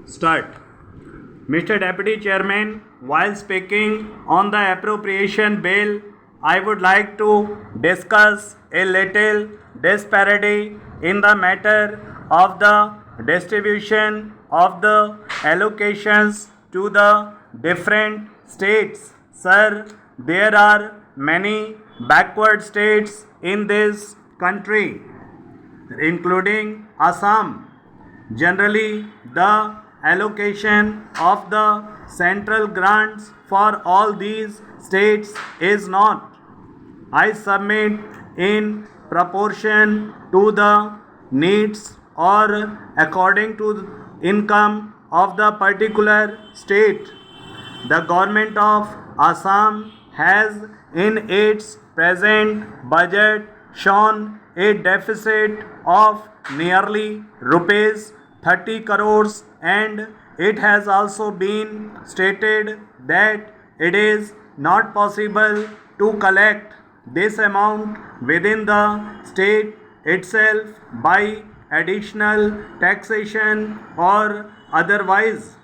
Start. Mr. Deputy Chairman, while speaking on the appropriation bill, I would like to discuss a little disparity in the matter of the distribution of the allocations to the different states. Sir, there are many backward states in this country, including Assam. Generally, the allocation of the central grants for all these states is not, I submit, in proportion to the needs or according to the income of the particular state. The government of Assam has in its present budget shown a deficit of nearly rupees 30 crores, and it has also been stated that it is not possible to collect this amount within the state itself by additional taxation or otherwise.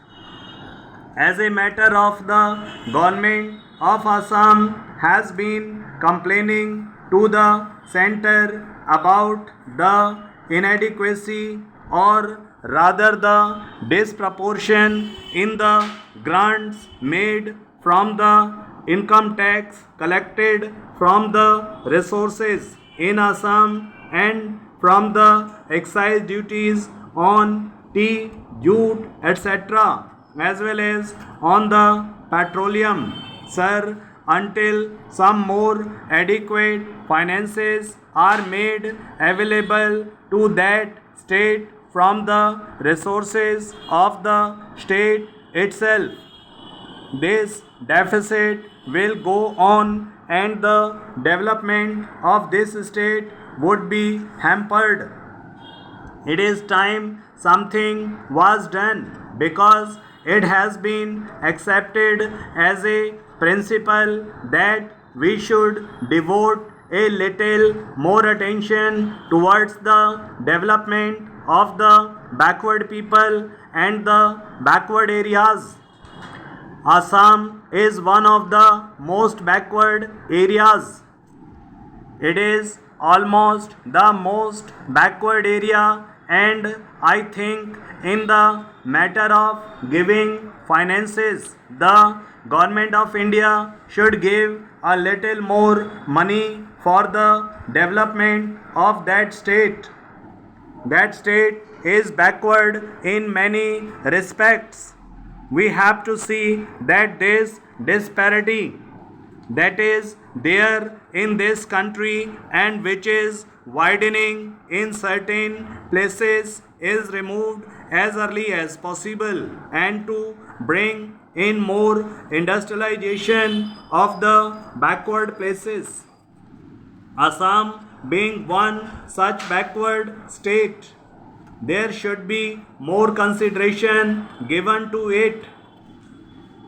As a matter of the government of Assam has been complaining to the center about the inadequacy or rather the disproportion in the grants made from the income tax collected from the resources in Assam and from the excise duties on tea, jute, etc., as well as on the petroleum. Sir, until some more adequate finances are made available to that state from the resources of the state itself, this deficit will go on and the development of this state would be hampered. It is time something was done because it has been accepted as a principle that we should devote a little more attention towards the development of the backward people and the backward areas. Assam is one of the most backward areas. It is almost the most backward area, and I think in the matter of giving finances, the government of India should give a little more money for the development of that state. That state is backward in many respects. We have to see that this disparity that is there in this country and which is widening in certain places is removed as early as possible, and to bring in more industrialization of the backward places. Assam being one such backward state, there should be more consideration given to it.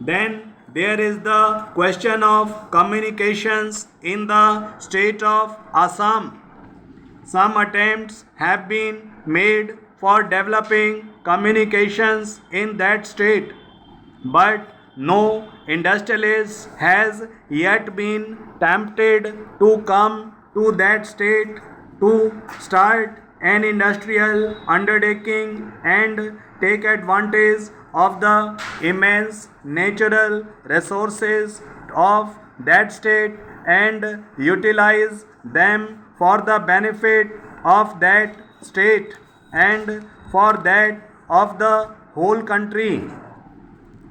Then there is the question of communications in the state of Assam. Some attempts have been made for developing communications in that state, but no industrialist has yet been tempted to come to that state to start an industrial undertaking and take advantage of the immense natural resources of that state and utilize them for the benefit of that state and for that of the whole country.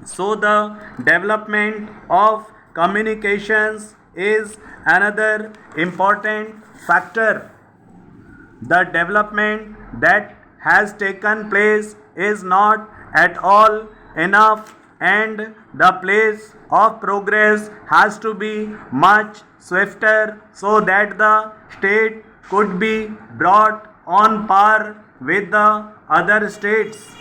So the development of communications is another important factor. The development that has taken place is not at all enough, and the pace of progress has to be much swifter so that the state could be brought on par with the other states.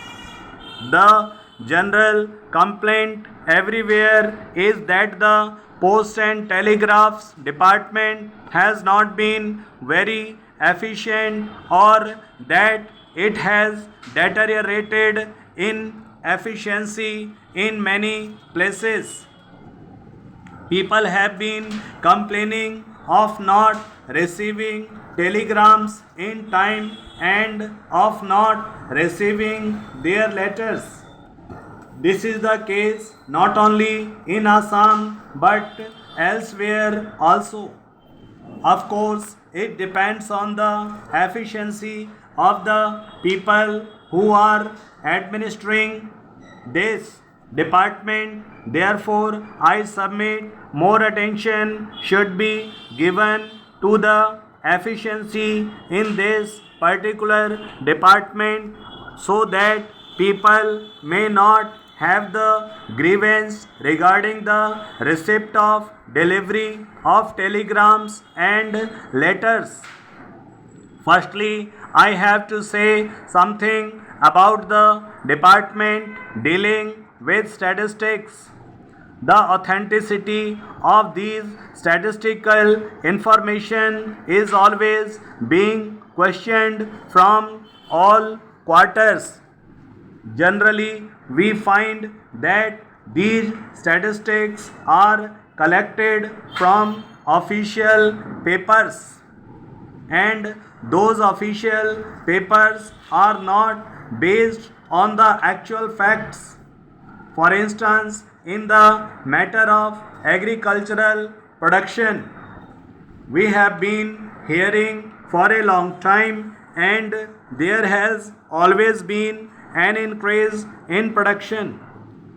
The general complaint everywhere is that the Post and Telegraphs Department has not been very efficient, or that it has deteriorated in efficiency in many places. People have been complaining of not receiving telegrams in time and of not receiving their letters. This is the case not only in Assam but elsewhere also. Of course, it depends on the efficiency of the people who are administering this department. Therefore, I submit more attention should be given to the efficiency in this particular department so that people may not have the grievance regarding the receipt of delivery of telegrams and letters. Firstly, I have to say something about the department dealing with statistics. The authenticity of these statistical information is always being questioned from all quarters. Generally, we find that these statistics are collected from official papers, and those official papers are not based on the actual facts. For instance, in the matter of agricultural production, we have been hearing for a long time, and there has always been an increase in production.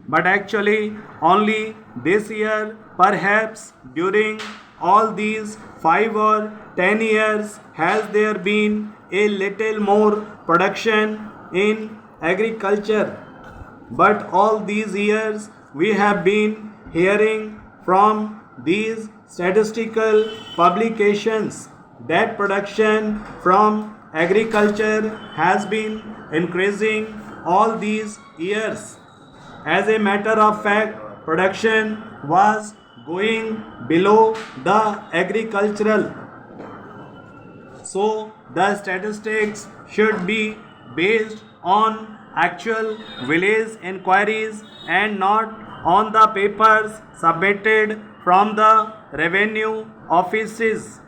But actually, only this year, perhaps during all these 5 or 10 years, has there been a little more production in agriculture. But all these years, we have been hearing from these statistical publications that production from agriculture has been increasing all these years. As a matter of fact, production was going below the agricultural. So, the statistics should be based on actual village inquiries and not on the papers submitted from the revenue offices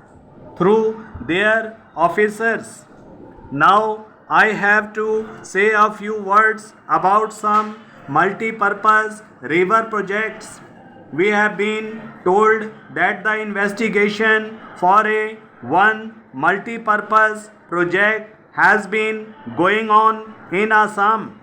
through their officers. Now, I have to say a few words about some multi-purpose river projects. We have been told that the investigation for a one multi-purpose project has been going on in Assam.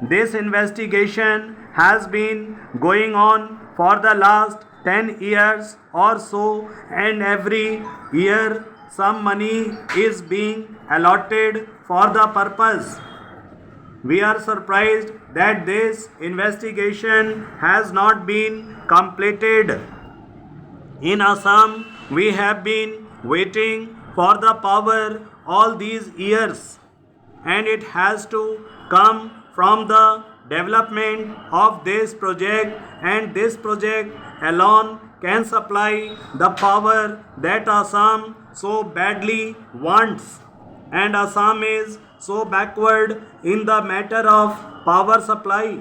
This investigation has been going on for the last 10 years or so, and every year some money is being allotted for the purpose. We are surprised that this investigation has not been completed. In Assam, we have been waiting for the power all these years, and it has to come from the development of this project, and this project alone can supply the power that Assam so badly wants. And Assam is so backward in the matter of power supply.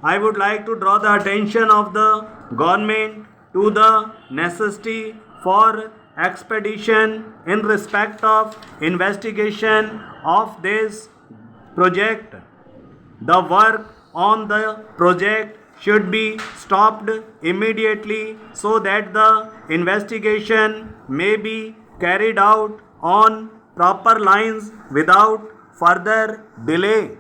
I would like to draw the attention of the government to the necessity for expedition in respect of investigation of this project. The work on the project should be stopped immediately so that the investigation may be carried out on proper lines without further delay.